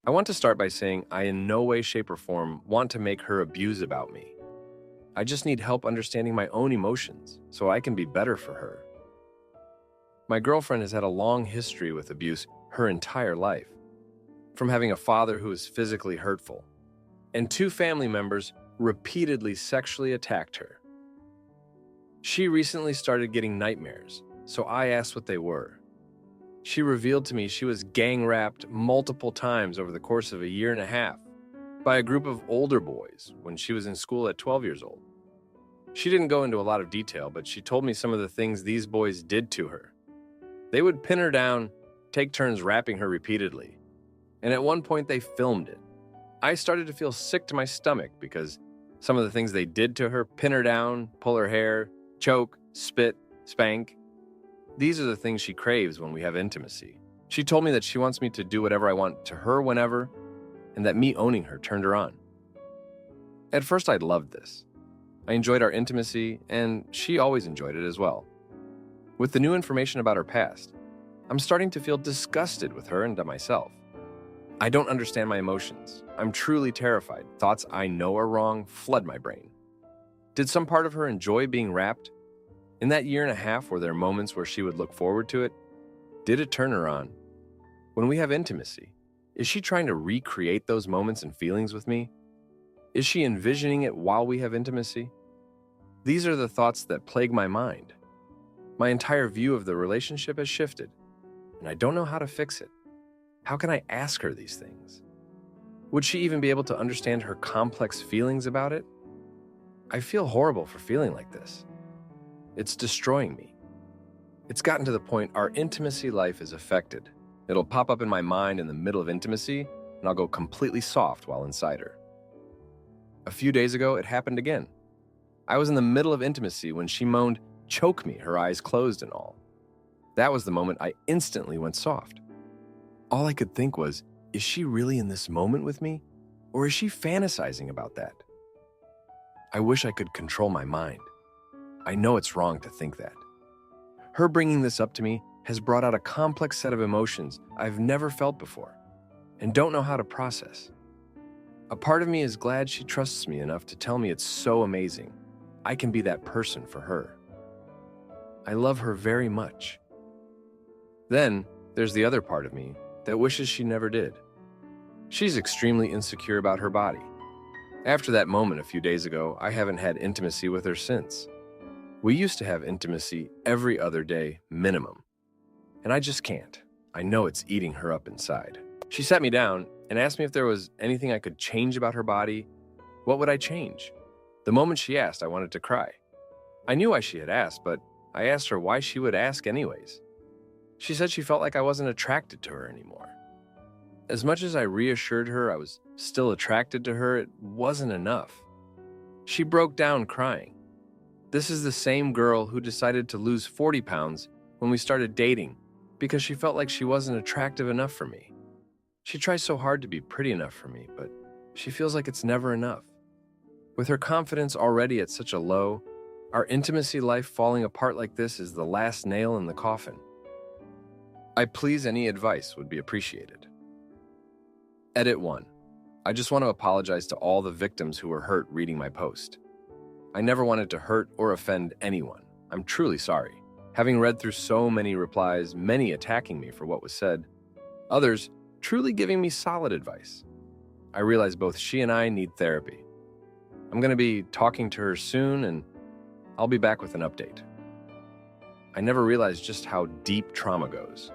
I want to start by saying I in no way, shape, or form want to make her abuse about me. I just need help understanding my own emotions so I can be better for her. My girlfriend has had a long history with abuse her entire life, from having a father who was physically hurtful, and two family members repeatedly sexually attacked her. She recently started getting nightmares, so I asked what they were. She revealed to me she was gang-raped multiple times over the course of a year and a half by a group of older boys when she was in school at 12 years old. She didn't go into a lot of detail, but she told me some of the things these boys did to her. They would pin her down, take turns rapping her repeatedly, and at one point they filmed it. I started to feel sick to my stomach because some of the things they did to her, pin her down, pull her hair, choke, spit, spank, these are the things she craves when we have intimacy. She told me that she wants me to do whatever I want to her whenever, and that me owning her turned her on. At first, I loved this. I enjoyed our intimacy, and she always enjoyed it as well. With the new information about her past, I'm starting to feel disgusted with her and myself. I don't understand my emotions. I'm truly terrified. Thoughts I know are wrong flood my brain. Did some part of her enjoy being rapped? In that year and a half, were there moments where she would look forward to it? Did it turn her on? When we have intimacy, is she trying to recreate those moments and feelings with me? Is she envisioning it while we have intimacy? These are the thoughts that plague my mind. My entire view of the relationship has shifted, and I don't know how to fix it. How can I ask her these things? Would she even be able to understand her complex feelings about it? I feel horrible for feeling like this. It's destroying me. It's gotten to the point our intimacy life is affected. It'll pop up in my mind in the middle of intimacy, and I'll go completely soft while inside her. A few days ago, it happened again. I was in the middle of intimacy when she moaned, "Choke me," her eyes closed and all. That was the moment I instantly went soft. All I could think was, is she really in this moment with me? Or is she fantasizing about that? I wish I could control my mind. I know it's wrong to think that. Her bringing this up to me has brought out a complex set of emotions I've never felt before and don't know how to process. A part of me is glad she trusts me enough to tell me it's so amazing. I can be that person for her. I love her very much. Then, there's the other part of me that wishes she never did. She's extremely insecure about her body. After that moment a few days ago, I haven't had intimacy with her since. We used to have intimacy every other day, minimum. And I just can't. I know it's eating her up inside. She sat me down and asked me if there was anything I could change about her body. What would I change? The moment she asked, I wanted to cry. I knew why she had asked, but I asked her why she would ask anyways. She said she felt like I wasn't attracted to her anymore. As much as I reassured her I was still attracted to her, it wasn't enough. She broke down crying. This is the same girl who decided to lose 40 pounds when we started dating because she felt like she wasn't attractive enough for me. She tries so hard to be pretty enough for me, but she feels like it's never enough. With her confidence already at such a low, our intimacy life falling apart like this is the last nail in the coffin. Any advice would be appreciated. Edit 1. I just want to apologize to all the victims who were hurt reading my post. I never wanted to hurt or offend anyone. I'm truly sorry. Having read through so many replies, many attacking me for what was said, others truly giving me solid advice, I realize both she and I need therapy. I'm going to be talking to her soon, and I'll be back with an update. I never realized just how deep trauma goes.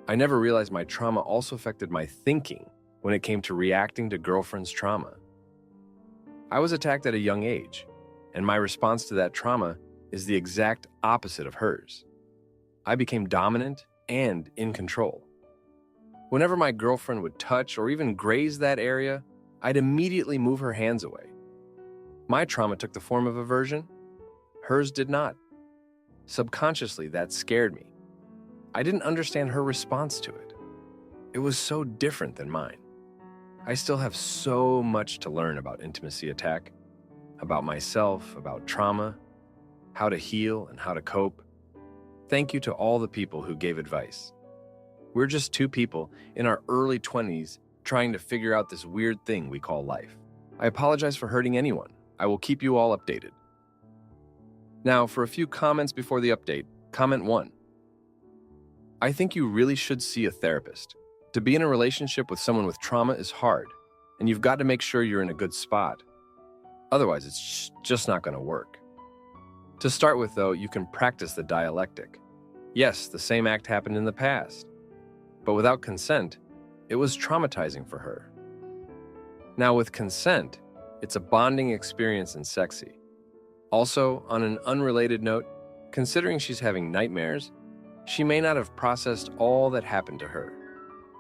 I never realized my trauma also affected my thinking when it came to reacting to girlfriend's trauma. I was attacked at a young age, and my response to that trauma is the exact opposite of hers. I became dominant and in control. Whenever my girlfriend would touch or even graze that area, I'd immediately move her hands away. My trauma took the form of aversion. Hers did not. Subconsciously, that scared me. I didn't understand her response to it. It was so different than mine. I still have so much to learn about intimacy attack, about myself, about trauma, how to heal and how to cope. Thank you to all the people who gave advice. We're just two people in our early 20s trying to figure out this weird thing we call life. I apologize for hurting anyone. I will keep you all updated. Now, for a few comments before the update. Comment 1. I think you really should see a therapist. To be in a relationship with someone with trauma is hard, and you've got to make sure you're in a good spot. Otherwise, it's just not going to work. To start with, though, you can practice the dialectic. Yes, the same act happened in the past, but without consent, it was traumatizing for her. Now, with consent, it's a bonding experience and sexy. Also, on an unrelated note, considering she's having nightmares, she may not have processed all that happened to her.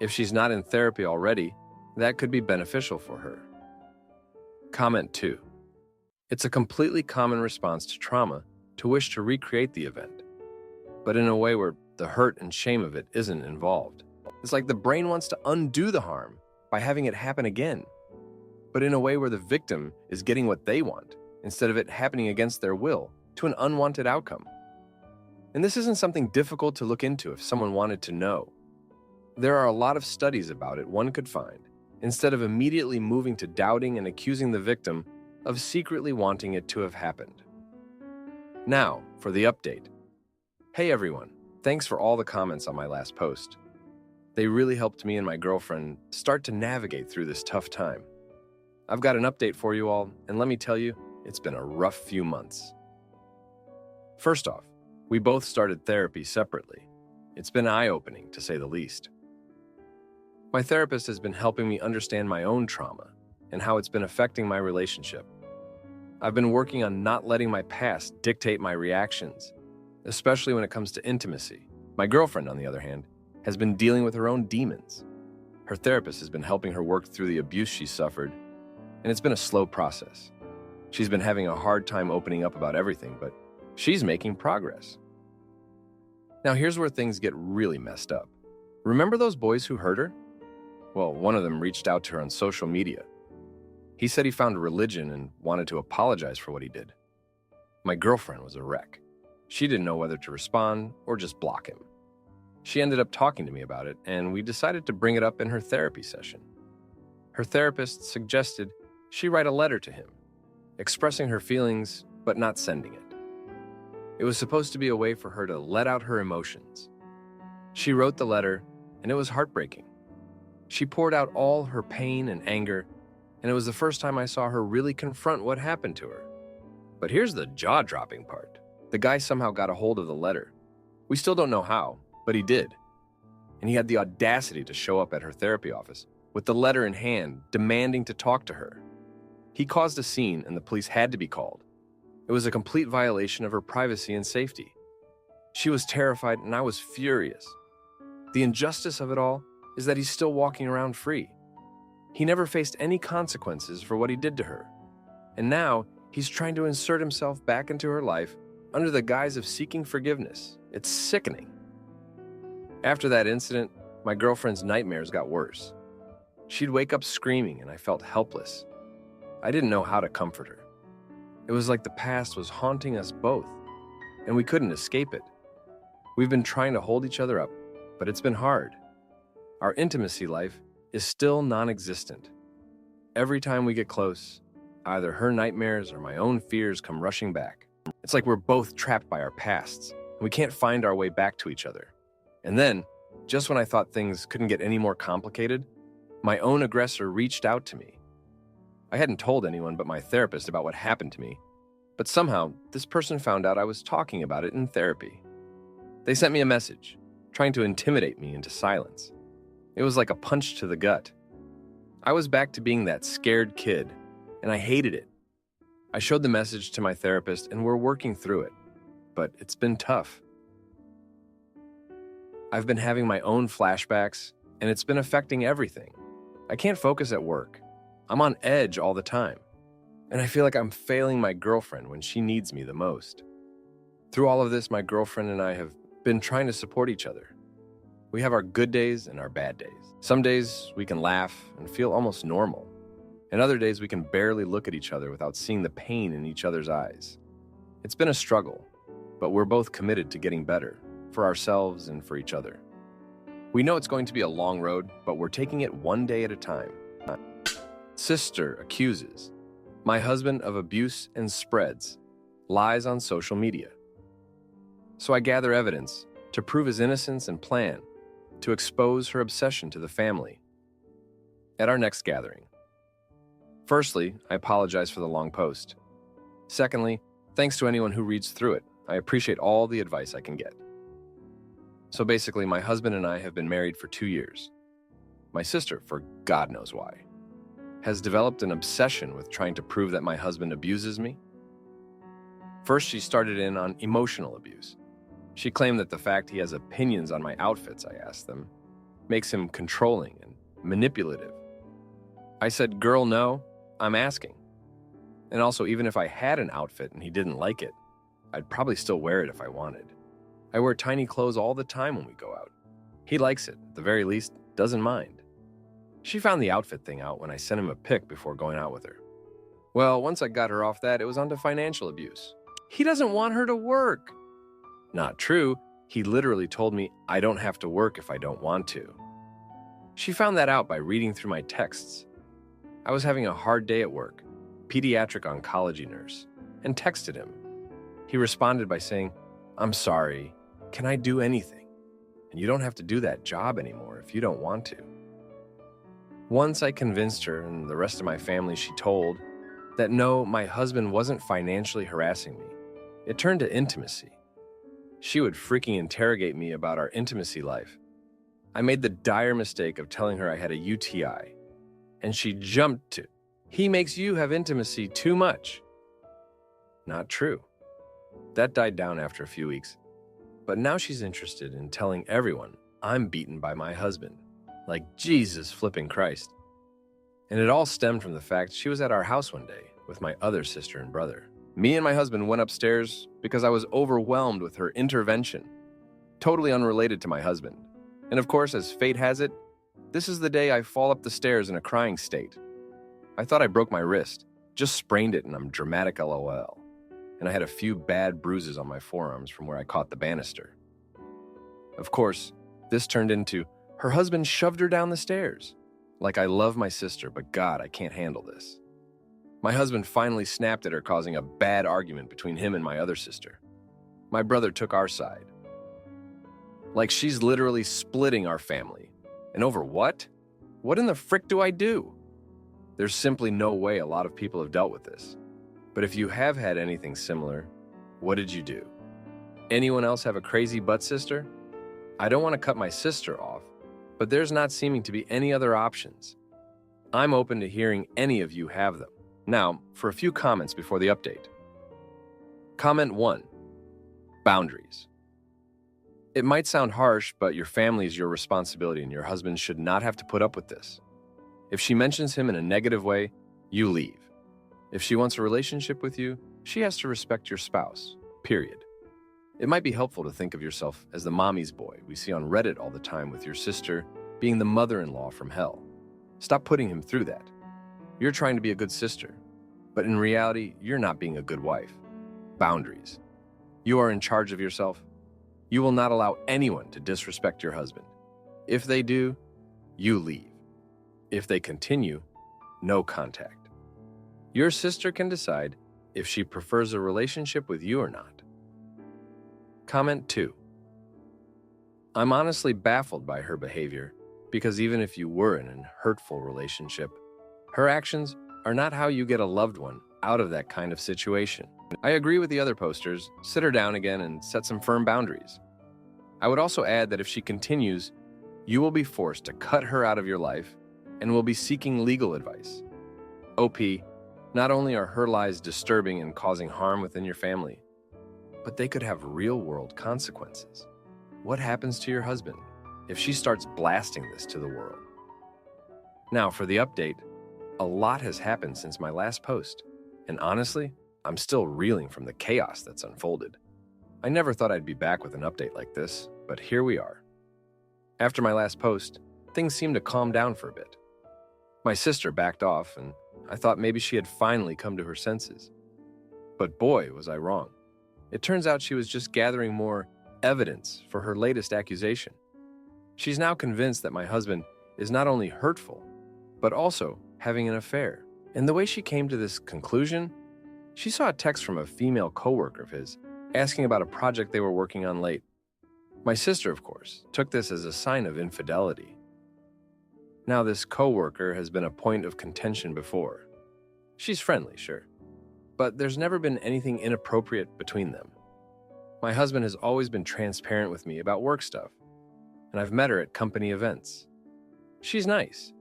If she's not in therapy already, that could be beneficial for her. Comment 2. It's a completely common response to trauma to wish to recreate the event, but in a way where the hurt and shame of it isn't involved. It's like the brain wants to undo the harm by having it happen again, but in a way where the victim is getting what they want, instead of it happening against their will to an unwanted outcome. And this isn't something difficult to look into if someone wanted to know. There are a lot of studies about it one could find, instead of immediately moving to doubting and accusing the victim of secretly wanting it to have happened. Now, for the update. Hey everyone, thanks for all the comments on my last post. They really helped me and my girlfriend start to navigate through this tough time. I've got an update for you all, and let me tell you, it's been a rough few months. First off, we both started therapy separately. It's been eye-opening, to say the least. My therapist has been helping me understand my own trauma and how it's been affecting my relationship. I've been working on not letting my past dictate my reactions, especially when it comes to intimacy. My girlfriend, on the other hand, has been dealing with her own demons. Her therapist has been helping her work through the abuse she suffered, and it's been a slow process. She's been having a hard time opening up about everything, but she's making progress. Now here's where things get really messed up. Remember those boys who hurt her? Well, one of them reached out to her on social media. He said he found religion and wanted to apologize for what he did. My girlfriend was a wreck. She didn't know whether to respond or just block him. She ended up talking to me about it, and we decided to bring it up in her therapy session. Her therapist suggested she write a letter to him, expressing her feelings but not sending it. It was supposed to be a way for her to let out her emotions. She wrote the letter, and it was heartbreaking. She poured out all her pain and anger, and it was the first time I saw her really confront what happened to her. But here's the jaw-dropping part. The guy somehow got a hold of the letter. We still don't know how, but he did. And he had the audacity to show up at her therapy office with the letter in hand, demanding to talk to her. He caused a scene, and the police had to be called. It was a complete violation of her privacy and safety. She was terrified, and I was furious. The injustice of it all is that he's still walking around free. He never faced any consequences for what he did to her. And now, he's trying to insert himself back into her life under the guise of seeking forgiveness. It's sickening. After that incident, my girlfriend's nightmares got worse. She'd wake up screaming, and I felt helpless. I didn't know how to comfort her. It was like the past was haunting us both, and we couldn't escape it. We've been trying to hold each other up, but it's been hard. Our intimacy life is still non-existent. Every time we get close, either her nightmares or my own fears come rushing back. It's like we're both trapped by our pasts, and we can't find our way back to each other. And then, just when I thought things couldn't get any more complicated, my own aggressor reached out to me. I hadn't told anyone but my therapist about what happened to me, but somehow this person found out I was talking about it in therapy. They sent me a message, trying to intimidate me into silence. It was like a punch to the gut. I was back to being that scared kid, and I hated it. I showed the message to my therapist, and we're working through it, but it's been tough. I've been having my own flashbacks, and it's been affecting everything. I can't focus at work. I'm on edge all the time, and I feel like I'm failing my girlfriend when she needs me the most. Through all of this, my girlfriend and I have been trying to support each other. We have our good days and our bad days. Some days we can laugh and feel almost normal, and other days we can barely look at each other without seeing the pain in each other's eyes. It's been a struggle, but we're both committed to getting better, for ourselves and for each other. We know it's going to be a long road, but we're taking it one day at a time. Sister accuses my husband of abuse and spreads lies on social media. So I gather evidence to prove his innocence and plan to expose her obsession to the family. At our next gathering. Firstly, I apologize for the long post. Secondly, thanks to anyone who reads through it. I appreciate all the advice I can get. So basically, my husband and I have been married for 2 years. My sister, for God knows why, has developed an obsession with trying to prove that my husband abuses me. First, she started in on emotional abuse. She claimed that the fact he has opinions on my outfits, I asked them, makes him controlling and manipulative. I said, girl, no, I'm asking. And also, even if I had an outfit and he didn't like it, I'd probably still wear it if I wanted. I wear tiny clothes all the time when we go out. He likes it, at the very least, doesn't mind. She found the outfit thing out when I sent him a pic before going out with her. Well, once I got her off that, it was onto financial abuse. He doesn't want her to work. Not true. He literally told me I don't have to work if I don't want to. She found that out by reading through my texts. I was having a hard day at work, pediatric oncology nurse, and texted him. He responded by saying, I'm sorry, can I do anything? And you don't have to do that job anymore if you don't want to. Once I convinced her and the rest of my family, she told that no, my husband wasn't financially harassing me. It turned to intimacy. She would freaking interrogate me about our intimacy life. I made the dire mistake of telling her I had a UTI, and she jumped to, he makes you have intimacy too much. Not true. That died down after a few weeks. But now she's interested in telling everyone I'm beaten by my husband. Like Jesus flipping Christ. And it all stemmed from the fact she was at our house one day with my other sister and brother. Me and my husband went upstairs because I was overwhelmed with her intervention, totally unrelated to my husband. And of course, as fate has it, this is the day I fall up the stairs in a crying state. I thought I broke my wrist, just sprained it and I'm dramatic LOL. And I had a few bad bruises on my forearms from where I caught the banister. Of course, this turned into her husband shoved her down the stairs. Like I love my sister, but God, I can't handle this. My husband finally snapped at her, causing a bad argument between him and my other sister. My brother took our side. Like she's literally splitting our family. And over what? What in the frick do I do? There's simply no way a lot of people have dealt with this. But if you have had anything similar, what did you do? Anyone else have a crazy butt sister? I don't want to cut my sister off, but there's not seeming to be any other options. I'm open to hearing any of you have them. Now, for a few comments before the update. Comment 1. Boundaries. It might sound harsh, but your family is your responsibility and your husband should not have to put up with this. If she mentions him in a negative way, you leave. If she wants a relationship with you, she has to respect your spouse, period. It might be helpful to think of yourself as the mommy's boy we see on Reddit all the time with your sister being the mother-in-law from hell. Stop putting him through that. You're trying to be a good sister, but in reality, you're not being a good wife. Boundaries. You are in charge of yourself. You will not allow anyone to disrespect your husband. If they do, you leave. If they continue, no contact. Your sister can decide if she prefers a relationship with you or not. Comment 2. I'm honestly baffled by her behavior because even if you were in a hurtful relationship, her actions are not how you get a loved one out of that kind of situation. I agree with the other posters. Sit her down again and set some firm boundaries. I would also add that if she continues, you will be forced to cut her out of your life and will be seeking legal advice. OP, not only are her lies disturbing and causing harm within your family, but they could have real-world consequences. What happens to your husband if she starts blasting this to the world? Now, for the update, a lot has happened since my last post, and honestly, I'm still reeling from the chaos that's unfolded. I never thought I'd be back with an update like this, but here we are. After my last post, things seemed to calm down for a bit. My sister backed off, and I thought maybe she had finally come to her senses. But boy, was I wrong. It turns out she was just gathering more evidence for her latest accusation. She's now convinced that my husband is not only hurtful, but also having an affair. And the way she came to this conclusion, she saw a text from a female coworker of his asking about a project they were working on late. My sister, of course, took this as a sign of infidelity. Now, this coworker has been a point of contention before. She's friendly, sure, but there's never been anything inappropriate between them. My husband has always been transparent with me about work stuff, and I've met her at company events. She's nice,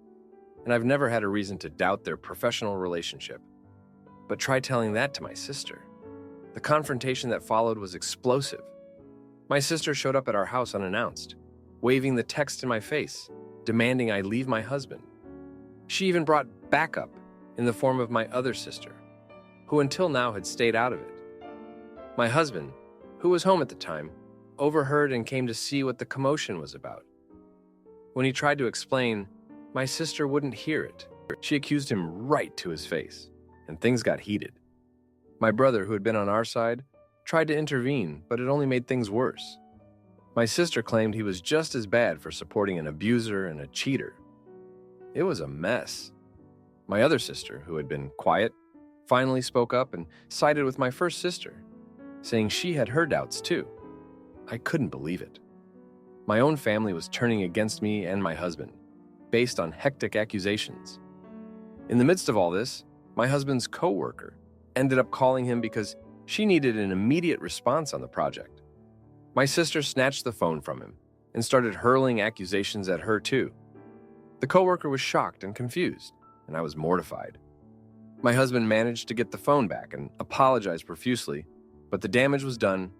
and I've never had a reason to doubt their professional relationship. But try telling that to my sister. The confrontation that followed was explosive. My sister showed up at our house unannounced, waving the text in my face, demanding I leave my husband. She even brought backup in the form of my other sister, who until now had stayed out of it. My husband, who was home at the time, overheard and came to see what the commotion was about. When he tried to explain, my sister wouldn't hear it. She accused him right to his face, and things got heated. My brother, who had been on our side, tried to intervene, but it only made things worse. My sister claimed he was just as bad for supporting an abuser and a cheater. It was a mess. My other sister, who had been quiet, finally spoke up and sided with my first sister, saying she had her doubts too. I couldn't believe it. My own family was turning against me and my husband, based on hectic accusations. In the midst of all this, my husband's coworker ended up calling him because she needed an immediate response on the project. My sister snatched the phone from him and started hurling accusations at her too. The coworker was shocked and confused, and I was mortified. My husband managed to get the phone back and apologized profusely, but the damage was done.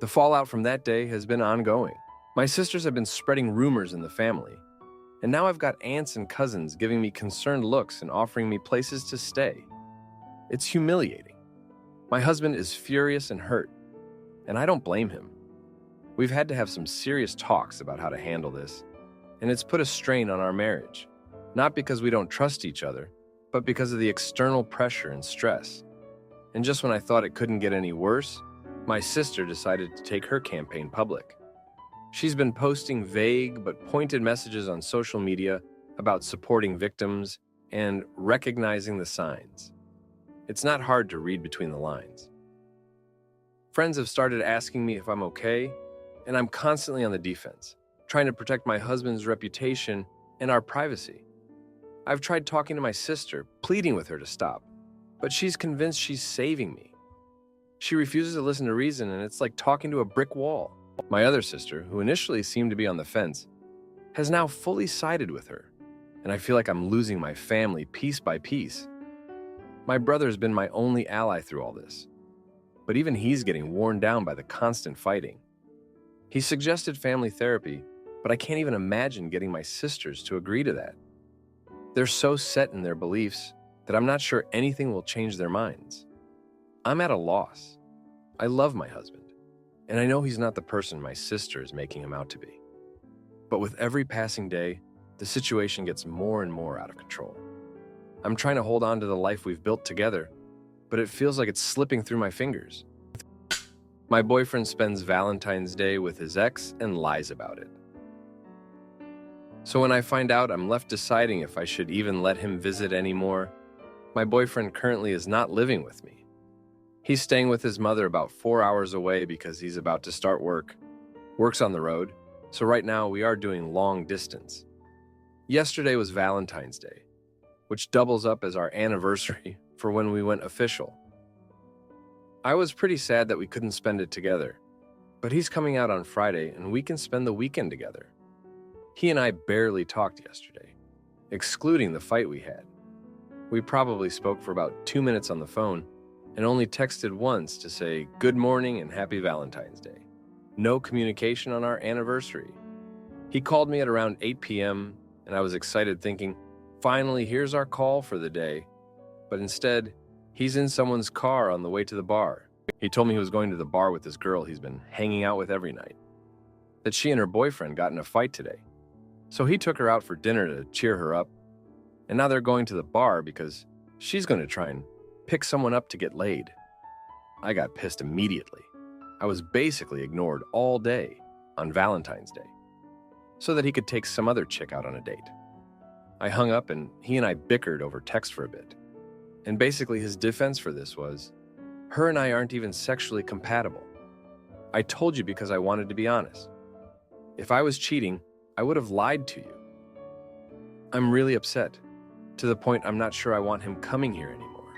The fallout from that day has been ongoing. My sisters have been spreading rumors in the family, and now I've got aunts and cousins giving me concerned looks and offering me places to stay. It's humiliating. My husband is furious and hurt, and I don't blame him. We've had to have some serious talks about how to handle this, and it's put a strain on our marriage, not because we don't trust each other, but because of the external pressure and stress. And just when I thought it couldn't get any worse, my sister decided to take her campaign public. She's been posting vague but pointed messages on social media about supporting victims and recognizing the signs. It's not hard to read between the lines. Friends have started asking me if I'm okay, and I'm constantly on the defense, trying to protect my husband's reputation and our privacy. I've tried talking to my sister, pleading with her to stop, but she's convinced she's saving me. She refuses to listen to reason, and it's like talking to a brick wall. My other sister, who initially seemed to be on the fence, has now fully sided with her, and I feel like I'm losing my family piece by piece. My brother has been my only ally through all this, but even he's getting worn down by the constant fighting. He suggested family therapy, but I can't even imagine getting my sisters to agree to that. They're so set in their beliefs that I'm not sure anything will change their minds. I'm at a loss. I love my husband, and I know he's not the person my sister is making him out to be. But with every passing day, the situation gets more and more out of control. I'm trying to hold on to the life we've built together, but it feels like it's slipping through my fingers. My boyfriend spends Valentine's Day with his ex and lies about it. So when I find out, I'm left deciding if I should even let him visit anymore. My boyfriend currently is not living with me. He's staying with his mother about 4 hours away because he's about to start work. Work's on the road, so right now we are doing long distance. Yesterday was Valentine's Day, which doubles up as our anniversary for when we went official. I was pretty sad that we couldn't spend it together, but he's coming out on Friday and we can spend the weekend together. He and I barely talked yesterday, excluding the fight we had. We probably spoke for about 2 minutes on the phone and only texted once to say good morning and happy Valentine's Day. No communication on our anniversary. He called me at around 8 p.m. and I was excited thinking, finally, here's our call for the day. But instead, he's in someone's car on the way to the bar. He told me he was going to the bar with this girl he's been hanging out with every night, that she and her boyfriend got in a fight today. So he took her out for dinner to cheer her up, and now they're going to the bar because she's going to try and pick someone up to get laid. I got pissed immediately. I was basically ignored all day on Valentine's Day. so that he could take some other chick out on a date. I hung up and he and I bickered over text for a bit. And basically his defense for this was, her and I aren't even sexually compatible. I told you because I wanted to be honest. If I was cheating, I would have lied to you. I'm really upset, to the point I'm not sure I want him coming here anymore.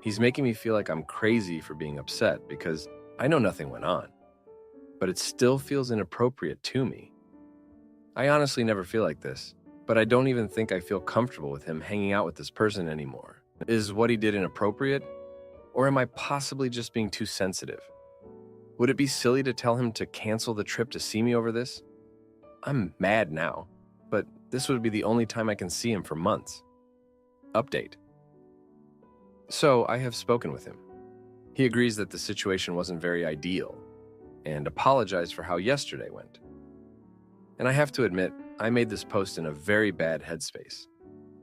He's making me feel like I'm crazy for being upset because I know nothing went on, but it still feels inappropriate to me. I honestly never feel like this, but I don't even think I feel comfortable with him hanging out with this person anymore. Is what he did inappropriate? Or am I possibly just being too sensitive? Would it be silly to tell him to cancel the trip to see me over this? I'm mad now, but this would be the only time I can see him for months. Update. So I have spoken with him. He agrees that the situation wasn't very ideal and apologized for how yesterday went. And I have to admit, I made this post in a very bad headspace,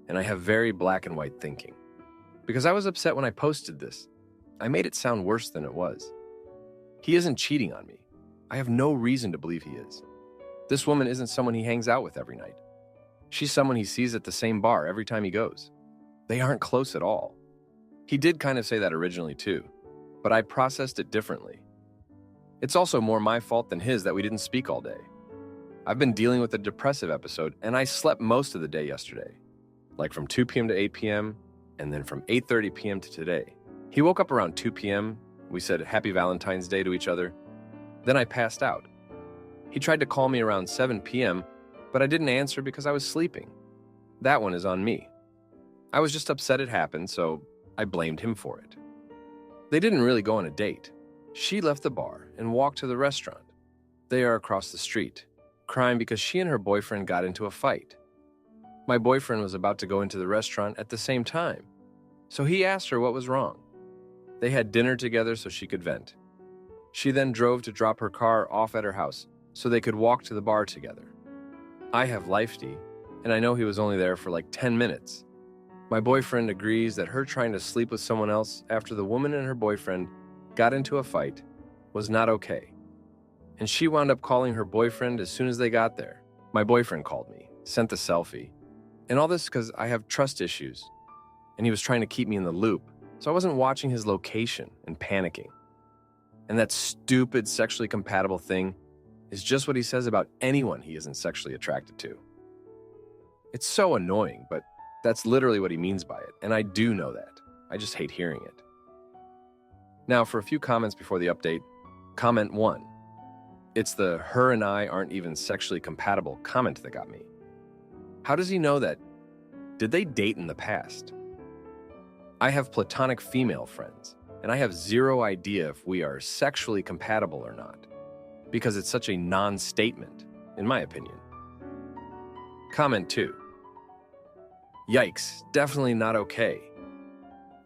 and I have very black and white thinking. Because I was upset when I posted this, I made it sound worse than it was. He isn't cheating on me. I have no reason to believe he is. This woman isn't someone he hangs out with every night. She's someone he sees at the same bar every time he goes. They aren't close at all. He did kind of say that originally too, but I processed it differently. It's also more my fault than his that we didn't speak all day. I've been dealing with a depressive episode, and I slept most of the day yesterday, like from 2 p.m. to 8 p.m., and then from 8:30 p.m. to today. He woke up around 2 p.m., we said Happy Valentine's Day to each other, then I passed out. He tried to call me around 7 p.m., but I didn't answer because I was sleeping. That one is on me. I was just upset it happened, so I blamed him for it. They didn't really go on a date. She left the bar and walked to the restaurant. They are across the street, crying because she and her boyfriend got into a fight. My boyfriend was about to go into the restaurant at the same time, so he asked her what was wrong. They had dinner together so she could vent. She then drove to drop her car off at her house so they could walk to the bar together. I have Lifety, and I know he was only there for like 10 minutes. My boyfriend agrees that her trying to sleep with someone else after the woman and her boyfriend got into a fight was not okay. And she wound up calling her boyfriend as soon as they got there. My boyfriend called me, sent the selfie. And all this because I have trust issues, and he was trying to keep me in the loop, so I wasn't watching his location and panicking. And that stupid sexually compatible thing is just what he says about anyone he isn't sexually attracted to. It's so annoying, but that's literally what he means by it, and I do know that. I just hate hearing it. Now, for a few comments before the update. Comment 1. It's the "her and I aren't even sexually compatible" comment that got me. How does he know that? Did they date in the past? I have platonic female friends, and I have zero idea if we are sexually compatible or not, because it's such a non-statement, in my opinion. Comment 2. Yikes, definitely not okay.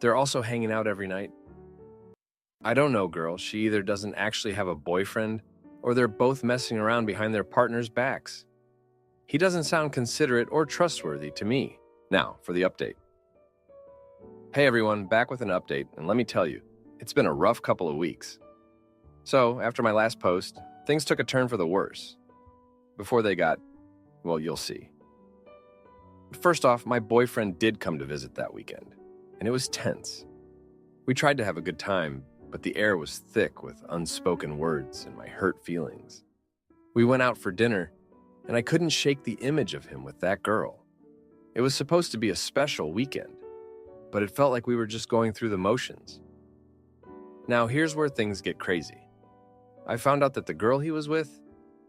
They're also hanging out every night. I don't know, girl. She either doesn't actually have a boyfriend, or they're both messing around behind their partners' backs. He doesn't sound considerate or trustworthy to me. Now, for the update. Hey everyone, back with an update, and let me tell you, it's been a rough couple of weeks. So, after my last post, things took a turn for the worse. Before they got, well, you'll see. First off, my boyfriend did come to visit that weekend, and it was tense. We tried to have a good time, but the air was thick with unspoken words and my hurt feelings. We went out for dinner, and I couldn't shake the image of him with that girl. It was supposed to be a special weekend, but it felt like we were just going through the motions. Now, here's where things get crazy. I found out that the girl he was with,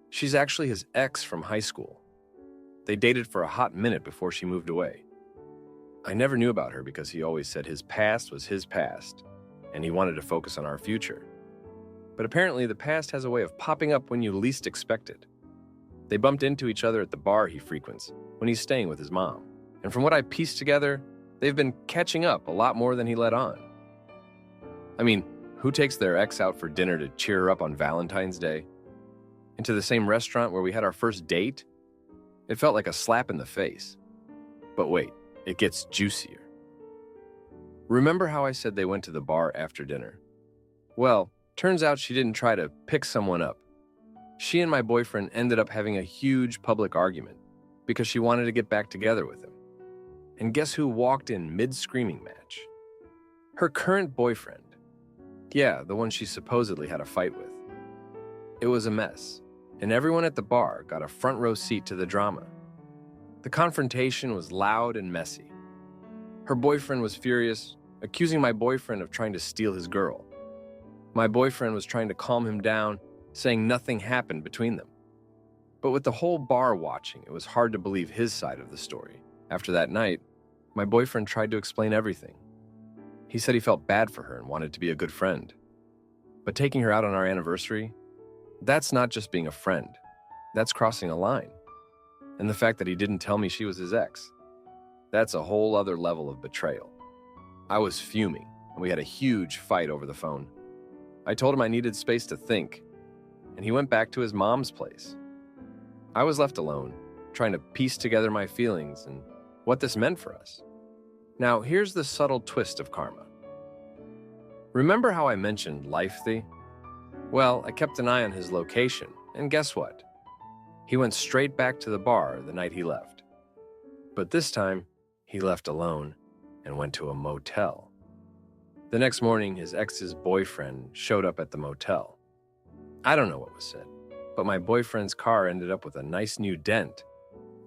she's actually his ex from high school. They dated for a hot minute before she moved away. I never knew about her because he always said his past was his past, and he wanted to focus on our future. But apparently the past has a way of popping up when you least expect it. They bumped into each other at the bar he frequents when he's staying with his mom. And from what I pieced together, they've been catching up a lot more than he let on. I mean, who takes their ex out for dinner to cheer her up on Valentine's Day? Into the same restaurant where we had our first date? It felt like a slap in the face. But wait, it gets juicier. Remember how I said they went to the bar after dinner? Well, turns out she didn't try to pick someone up. She and my boyfriend ended up having a huge public argument because she wanted to get back together with him. And guess who walked in mid-screaming match? Her current boyfriend. Yeah, the one she supposedly had a fight with. It was a mess, and everyone at the bar got a front row seat to the drama. The confrontation was loud and messy. Her boyfriend was furious, accusing my boyfriend of trying to steal his girl. My boyfriend was trying to calm him down, saying nothing happened between them. But with the whole bar watching, it was hard to believe his side of the story. After that night, my boyfriend tried to explain everything. He said he felt bad for her and wanted to be a good friend. But taking her out on our anniversary, that's not just being a friend. That's crossing a line. And the fact that he didn't tell me she was his ex, that's a whole other level of betrayal. I was fuming, and we had a huge fight over the phone. I told him I needed space to think, and he went back to his mom's place. I was left alone, trying to piece together my feelings and what this meant for us. Now, here's the subtle twist of karma. Remember how I mentioned Lifethy? Well, I kept an eye on his location, and guess what? He went straight back to the bar the night he left. But this time, he left alone and went to a motel. The next morning, his ex's boyfriend showed up at the motel. I don't know what was said, but my boyfriend's car ended up with a nice new dent,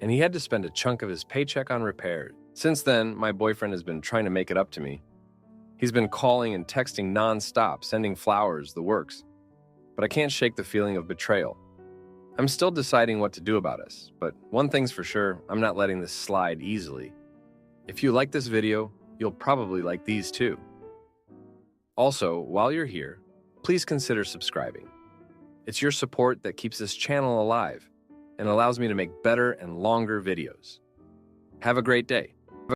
and he had to spend a chunk of his paycheck on repairs. Since then, my boyfriend has been trying to make it up to me. He's been calling and texting nonstop, sending flowers, the works. But I can't shake the feeling of betrayal. I'm still deciding what to do about us, but one thing's for sure, I'm not letting this slide easily. If you like this video, you'll probably like these too. Also, while you're here, please consider subscribing. It's your support that keeps this channel alive and allows me to make better and longer videos. Have a great day.